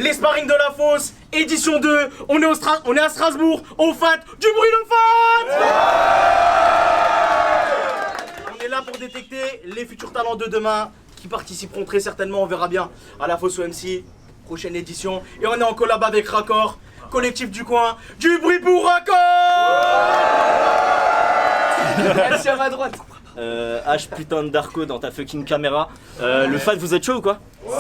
les sparring de la fosse, édition 2, on est à Strasbourg, au FAT, du bruit de FAT. On est là pour détecter les futurs talents de demain qui participeront très certainement, on verra bien, à la fosse OMC, prochaine édition. Et on est en collab avec Raccord, collectif du coin, du bruit pour Raccord. Elle tient à droite. H putain de Darko dans ta fucking caméra. Le FAT, vous êtes chaud ou quoi? Si.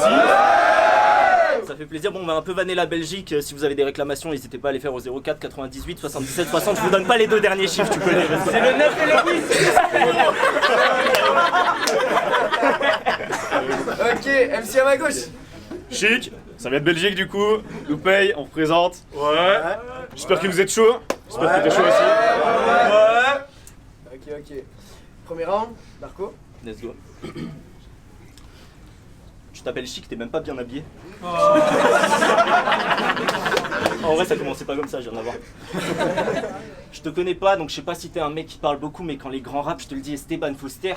Ça fait plaisir. Bon, on va un peu vanner la Belgique. Si vous avez des réclamations, n'hésitez pas à les faire au 04 98 77 60. Je vous donne pas les deux derniers chiffres, tu peux les rester. C'est le 9 et le 8. Ok, MC à ma gauche. Chic, ça vient de Belgique du coup, nous paye, on représente. Ouais. J'espère que vous êtes chaud. J'espère que t'es chaud aussi. Ok. Premier round, Darko. Let's go. Tu t'appelles Chic, t'es même pas bien habillé. En vrai, ça commençait pas comme ça, j'ai rien à voir. Je te connais pas, donc je sais pas si t'es un mec qui parle beaucoup, mais quand les grands rap, je te le dis, Esteban Foster.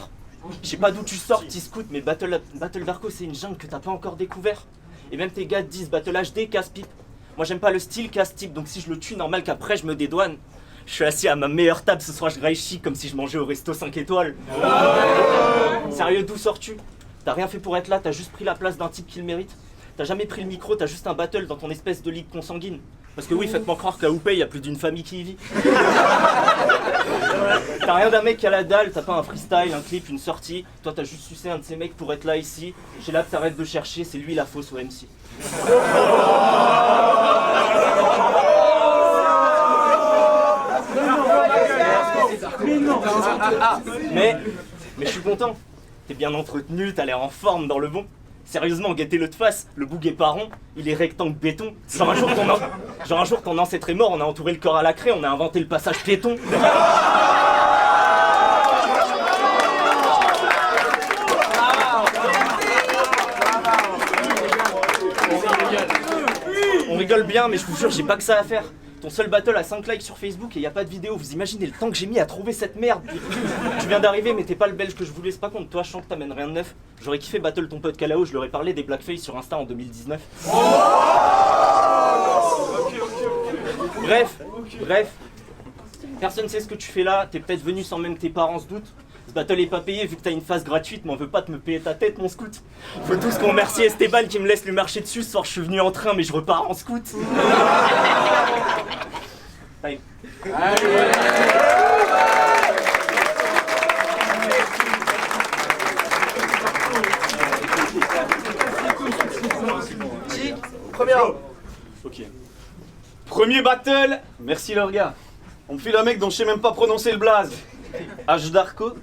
Je sais pas d'où tu sors, petit scout, mais Battle Darko, c'est une jungle que t'as pas encore découvert. Et même tes gars te disent Battle HD, casse-pipe. Moi, j'aime pas le style casse-type, donc si je le tue, normal qu'après je me dédouane. Je suis assis à ma meilleure table, ce soir je graille Chic comme si je mangeais au resto 5 étoiles. Sérieux, d'où sors-tu? T'as rien fait pour être là, t'as juste pris la place d'un type qui le mérite. T'as jamais pris le micro, t'as juste un battle dans ton espèce de ligue consanguine. Parce que oui, faites-moi croire qu'à Houpé, il y a plus d'une famille qui y vit. T'as rien d'un mec qui a la dalle, t'as pas un freestyle, un clip, une sortie. Toi, t'as juste sucé un de ces mecs pour être là ici. J'ai là que t'arrêtes de chercher, c'est lui la fausse OMC. Mais je suis content. T'es bien entretenu, t'as l'air en forme dans le bon. Sérieusement, guettez-le de face, le boug est pas rond, il est rectangle béton. Genre un jour ton ancêtre est mort, on a entouré le corps à la craie, on a inventé le passage piéton. On rigole bien, mais je vous jure, j'ai pas que ça à faire. Ton seul battle a 5 likes sur Facebook et y a pas de vidéo. Vous imaginez le temps que j'ai mis à trouver cette merde. Tu viens d'arriver, mais t'es pas le belge que je voulais. C'est pas contre toi, je sens que t'amènes rien de neuf. J'aurais kiffé battle ton pote Kalao, je leur ai parlé des blackface sur Insta en 2019. Bref. Personne sait ce que tu fais là. T'es peut-être venu sans même que tes parents se doutent. Ce battle est pas payé vu que t'as une phase gratuite, mais on veut pas te me payer ta tête, mon scout. Faut tous qu'on remercie Esteban qui me laisse lui marcher dessus. Ce soir, je suis venu en train, mais je repars en scout. Time. Chic, premier round. Ok. Premier battle, merci le gars. On me file un mec dont je sais même pas prononcer le blaze. H Darko.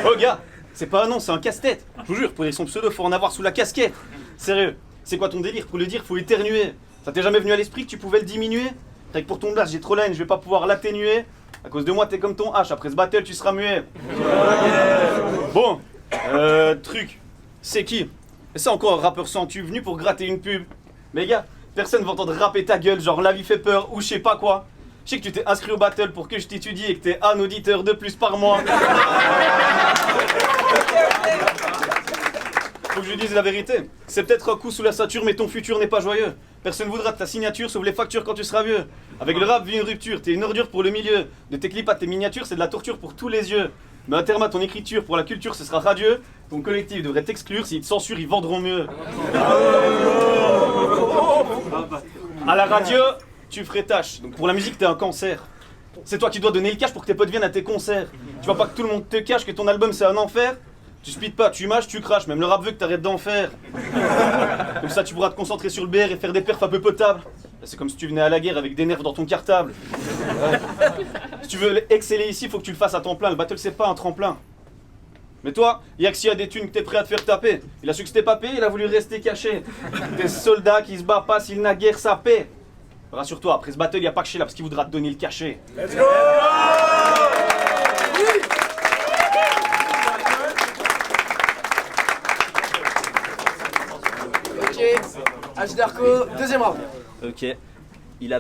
Oh gars, c'est pas un nom, c'est un casse-tête. Je vous jure, pour dire son pseudo, faut en avoir sous la casquette. Sérieux, c'est quoi ton délire? Pour le dire, faut éternuer. Ça t'est jamais venu à l'esprit que tu pouvais le diminuer? T'as que pour ton blaze, j'ai trop la haine, je vais pas pouvoir l'atténuer. À cause de moi, t'es comme ton H, après ce battle, tu seras muet. Bon, truc, c'est qui? C'est encore un rappeur sans tube venu pour gratter une pub. Mais gars, personne va entendre rapper ta gueule, genre la vie fait peur ou je sais pas quoi. Je sais que tu t'es inscrit au battle pour que je t'étudie et que t'es un auditeur de plus par mois. Faut que je lui dise la vérité. C'est peut-être un coup sous la ceinture, mais ton futur n'est pas joyeux. Personne voudra de ta signature, sauf les factures quand tu seras vieux. Avec le rap, vit une rupture, t'es une ordure pour le milieu. De tes clips à tes miniatures, c'est de la torture pour tous les yeux. Mais à terme à ton écriture, pour la culture, ce sera radieux. Ton collectif devrait t'exclure, s'ils te censurent, ils vendront mieux. À la radio, tu ferais tâche. Donc pour la musique, t'es un cancer. C'est toi qui dois donner le cash pour que tes potes viennent à tes concerts. Tu vois pas que tout le monde te cache, que ton album c'est un enfer. Tu speed pas, tu mâches, tu craches, même le rap veut que t'arrêtes d'en faire. Comme ça tu pourras te concentrer sur le BR et faire des perfs un peu potables. C'est comme si tu venais à la guerre avec des nerfs dans ton cartable. Ouais. Si tu veux exceller ici, faut que tu le fasses à temps plein. Le battle c'est pas un tremplin. Mais toi, y'a que s'il y a des thunes que t'es prêt à te faire taper. Il a su que c'était pas payé, il a voulu rester caché. Des soldats qui se battent pas s'il n'a guère sa paix. Rassure-toi, après ce battle, y a pas que chez là parce qu'il voudra te donner le cachet. Let's go! Ok, H Darko, deuxième round. Ok. Il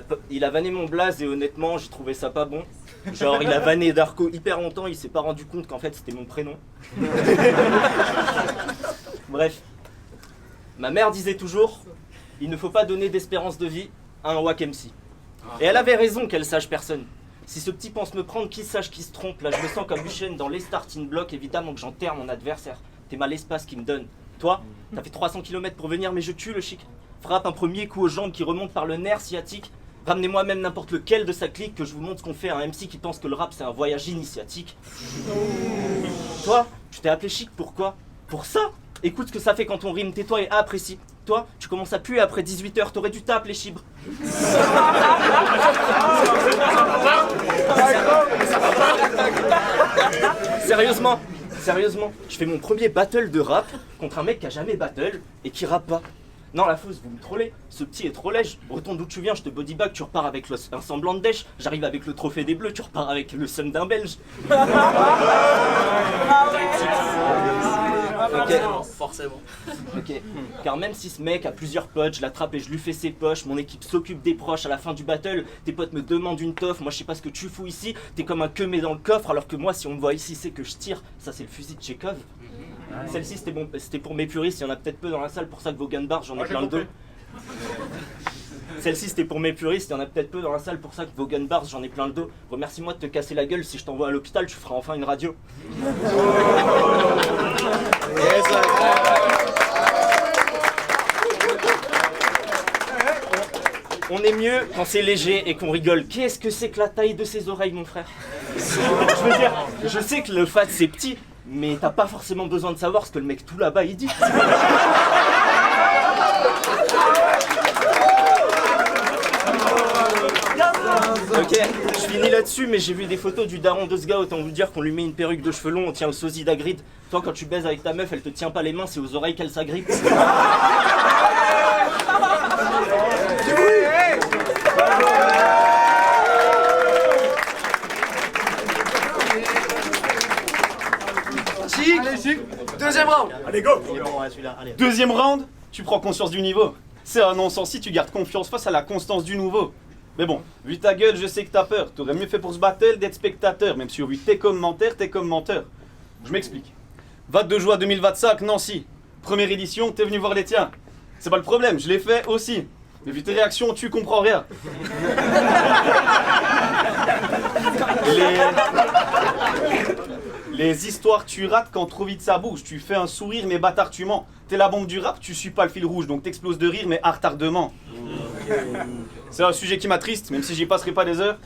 a vanné mon blaze et honnêtement, j'ai trouvé ça pas bon. Genre, il a vanné Darko hyper longtemps, il s'est pas rendu compte qu'en fait c'était mon prénom. Bref. Ma mère disait toujours, il ne faut pas donner d'espérance de vie à un wack MC. Et elle avait raison qu'elle sache personne. Si ce petit pense me prendre, qui sache qui se trompe. Là je me sens comme Usain dans les starting blocks, évidemment que j'enterre mon adversaire. T'es mal l'espace qui me donne. Toi, t'as fait 300 km pour venir mais je tue le chic. Frappe un premier coup aux jambes qui remonte par le nerf sciatique. Ramenez-moi même n'importe lequel de sa clique que je vous montre ce qu'on fait à un MC qui pense que le rap c'est un voyage initiatique. Toi, tu t'es appelé chic, pourquoi? Pour ça. Écoute ce que ça fait quand on rime, tais-toi et apprécie. Toi, tu commences à puer après 18h, t'aurais dû t'appeler chibre. Sérieusement, je fais mon premier battle de rap contre un mec qui a jamais battle et qui rappe pas. Non, la fausse, vous me trollez. Ce petit est trop lèche. Retourne d'où tu viens, je te bodybag, tu repars avec un semblant de dèche. J'arrive avec le trophée des bleus, tu repars avec le seum d'un belge. Forcément. Ok. Car même si ce mec a plusieurs potes, je l'attrape et je lui fais ses poches, mon équipe s'occupe des proches à la fin du battle, tes potes me demandent une toffe, moi je sais pas ce que tu fous ici, t'es comme un queumé dans le coffre, alors que moi si on me voit ici c'est que je tire, ça c'est le fusil de Tchekhov. Celle-ci c'était pour mes puristes, il y en a peut-être peu dans la salle, pour ça que vos gun bars j'en ai plein le dos. Celle-ci c'était pour mes puristes, il y en a peut-être peu dans la salle, pour ça que vos gun bars j'en ai plein le dos. Remercie-moi de te casser la gueule, si je t'envoie à l'hôpital tu feras enfin une radio. On est mieux quand c'est léger et qu'on rigole. Qu'est-ce que c'est que la taille de ses oreilles, mon frère? Je veux dire, je sais que le fat c'est petit, mais t'as pas forcément besoin de savoir ce que le mec tout là-bas il dit. Ok, je finis là-dessus, mais j'ai vu des photos du daron de ce gars, autant vous dire qu'on lui met une perruque de cheveux longs, on tient le sosie d'Agrid. Toi, quand tu baises avec ta meuf, elle te tient pas les mains, c'est aux oreilles qu'elle s'agrippe. Chic. Deuxième round. Allez, go. Deuxième round, tu prends conscience du niveau. C'est un non-sens si tu gardes confiance face à la constance du nouveau. Mais bon, vu ta gueule, je sais que t'as peur. T'aurais mieux fait pour ce battle d'être spectateur, même si au vu tes commentaires, t'es comme menteur. Je m'explique. 22 juin 2025, Nancy. Première édition, t'es venu voir les tiens. C'est pas le problème, je l'ai fait aussi. Mais vu tes réactions, tu comprends rien. Les histoires tu rates quand trop vite ça bouge. Tu fais un sourire mais bâtard tu mens. T'es la bombe du rap, tu suis pas le fil rouge. Donc t'exploses de rire mais à retardement. C'est un sujet qui m'attriste, même si j'y passerai pas des heures.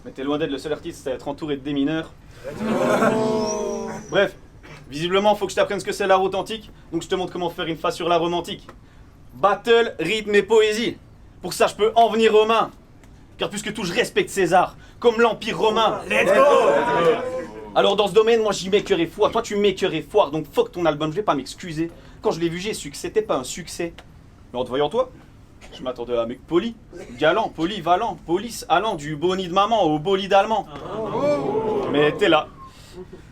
Mais t'es loin d'être le seul artiste à être entouré de démineurs. Bref, visiblement faut que je t'apprenne ce que c'est l'art authentique. Donc je te montre comment faire une face sur l'art romantique. Battle, rythme et poésie. Pour ça je peux en venir aux mains. Car plus que tout je respecte César, comme l'Empire romain. Let's go. Alors dans ce domaine, moi j'y mets cœur et foi, toi tu mets cœur et foire, donc fuck ton album, je vais pas m'excuser. Quand je l'ai vu, j'ai su que c'était pas un succès. Mais en te voyant toi, je m'attendais à un mec poli, galant, polyvalent, police allant du boni de maman au bolide allemand. Mais t'es là,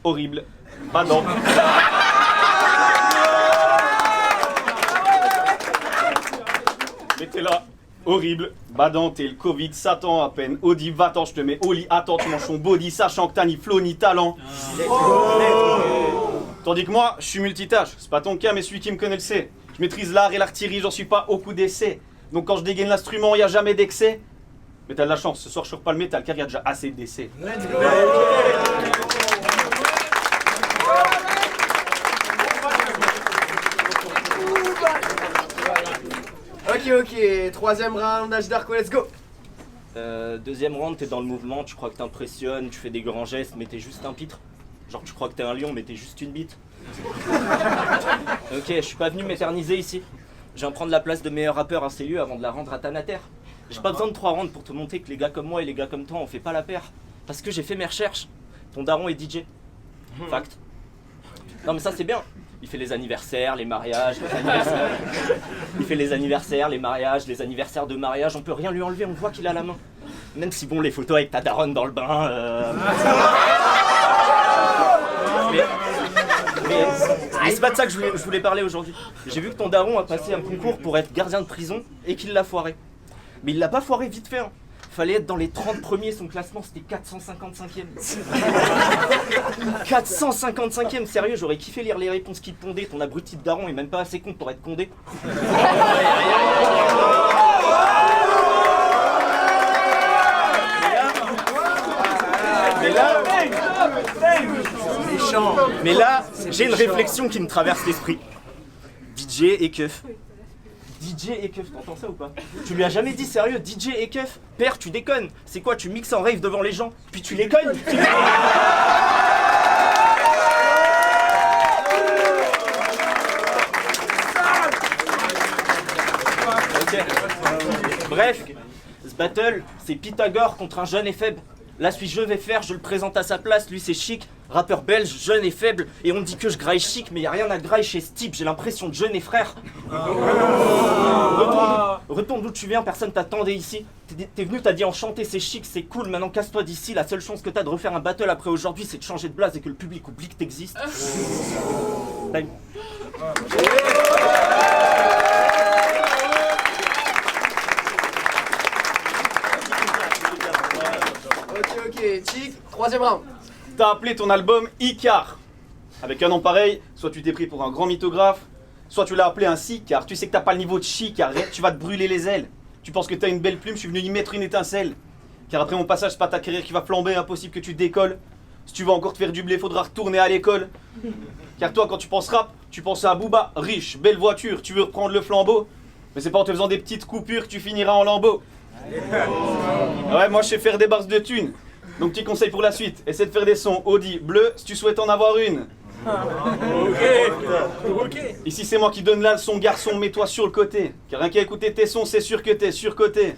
horrible, pas dents. Mais t'es là, horrible, badant, t'es le Covid, Satan à peine, Audi, va-t'en, je te mets au lit, attends, tu manges ton body, sachant que t'as ni flow ni talent. Tandis que moi, je suis multitâche, c'est pas ton cas, mais celui qui me connaît le sait. Je maîtrise l'art et l'artillerie, j'en suis pas au coup d'essai. Donc quand je dégaine l'instrument, y a jamais d'excès. Mais t'as de la chance, ce soir je sors pas le métal, car y a déjà assez d'essais. Ok, troisième round, H Darko, let's go. Deuxième round, t'es dans le mouvement, tu crois que t'impressionnes, tu fais des grands gestes, mais t'es juste un pitre. Genre tu crois que t'es un lion, mais t'es juste une bite. Ok, je suis pas venu m'éterniser ici. Je viens prendre la place de meilleur rappeur à ces lieux avant de la rendre à Tanater. J'ai pas besoin de 3 rounds pour te montrer que les gars comme moi et les gars comme toi, on fait pas la paire. Parce que j'ai fait mes recherches. Ton daron est DJ. Fact. Non mais ça c'est bien. Il fait les anniversaires, les mariages, les anniversaires. Il fait les anniversaires, les mariages, les anniversaires de mariage. On peut rien lui enlever, on voit qu'il a la main. Même si bon, les photos avec ta daronne dans le bain. Mais c'est pas de ça que je voulais parler aujourd'hui. J'ai vu que ton daron a passé un concours pour être gardien de prison et qu'il l'a foiré. Mais il l'a pas foiré vite fait. Hein. fallait être dans les 30 premiers, son classement c'était 455e. 455e, sérieux, j'aurais kiffé lire les réponses qui te pondaient, ton abruti de daron est même pas assez con pour être condé. Mais là, j'ai une réflexion qui me traverse l'esprit. DJ et keuf. DJ et keuf, t'entends ça ou pas? Tu lui as jamais dit sérieux, DJ et keuf? Père, tu déconnes. C'est quoi, tu mixes en rave devant les gens, puis tu les cognes? Ok. Bref, ce battle, c'est Pythagore contre un jeune et faible. Là, celui que je vais faire, je le présente à sa place, lui c'est Chic, rappeur belge, jeune et faible, et on me dit que je graille Chic, mais y a rien à graille chez ce type, j'ai l'impression de jeune et frère. Retourne d'où tu viens, personne t'attendait ici. T'es venu, t'as dit enchanté, c'est Chic, c'est cool, maintenant casse-toi d'ici, la seule chance que t'as de refaire un battle après aujourd'hui, c'est de changer de blase et que le public oublie que t'existes. Time. Ok, Chic, troisième round. T'as appelé ton album Icar. Avec un nom pareil, soit tu t'es pris pour un grand mythographe, soit tu l'as appelé un Sicard. Tu sais que t'as pas le niveau de Chic, arrête, tu vas te brûler les ailes. Tu penses que t'as une belle plume, je suis venu y mettre une étincelle. Car après mon passage, c'est pas ta carrière qui va flamber, impossible que tu décolles. Si tu veux encore te faire du blé, faudra retourner à l'école. Car toi, quand tu penses rap, tu penses à Booba, riche, belle voiture, tu veux reprendre le flambeau. Mais c'est pas en te faisant des petites coupures que tu finiras en lambeau. Ouais, moi je sais faire des barres de thunes. Donc petit conseil pour la suite, essaie de faire des sons Audi bleu si tu souhaites en avoir une. Ok. Ici c'est moi qui donne la leçon, garçon, mets-toi sur le côté. Car rien qu'à écouter tes sons, c'est sûr que t'es surcoté.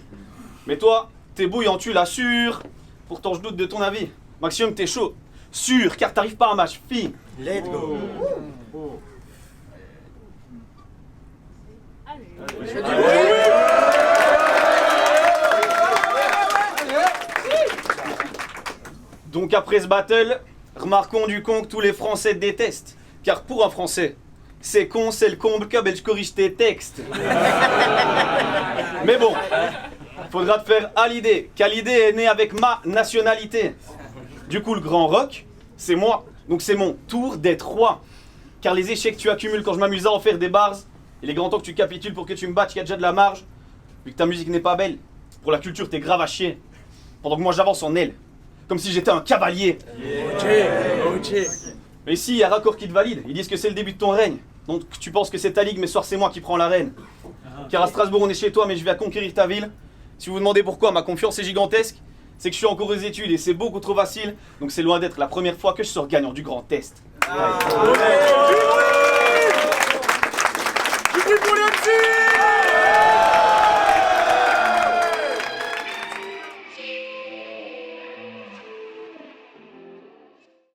Mais toi, t'es bouillant, tu l'assures. Pourtant je doute de ton avis. Maximum t'es chaud, sûr, car t'arrives pas à match, fille. Let's go. Donc après ce battle, remarquons du con que tous les Français détestent. Car pour un Français, c'est con, c'est le comble, que je corrige tes textes. Mais bon, faudra te faire à l'idée, car l'idée est née avec ma nationalité. Du coup, le grand rock, c'est moi. Donc c'est mon tour d'être roi. Car les échecs que tu accumules quand je m'amuse à en faire des bars, il est grand temps que tu capitules pour que tu me battes, qu'il y a déjà de la marge. Vu que ta musique n'est pas belle, pour la culture t'es grave à chier. Pendant que moi j'avance en aile, comme si j'étais un cavalier. Mais ici, il y a Raccord qui te valide. Ils disent que c'est le début de ton règne. Donc tu penses que c'est ta ligue, mais ce soir c'est moi qui prends l'arène. Car à Strasbourg on est chez toi, mais je vais conquérir ta ville. Si vous vous demandez pourquoi ma confiance est gigantesque, c'est que je suis encore aux études et c'est beaucoup trop facile. Donc c'est loin d'être la première fois que je sors gagnant du grand test.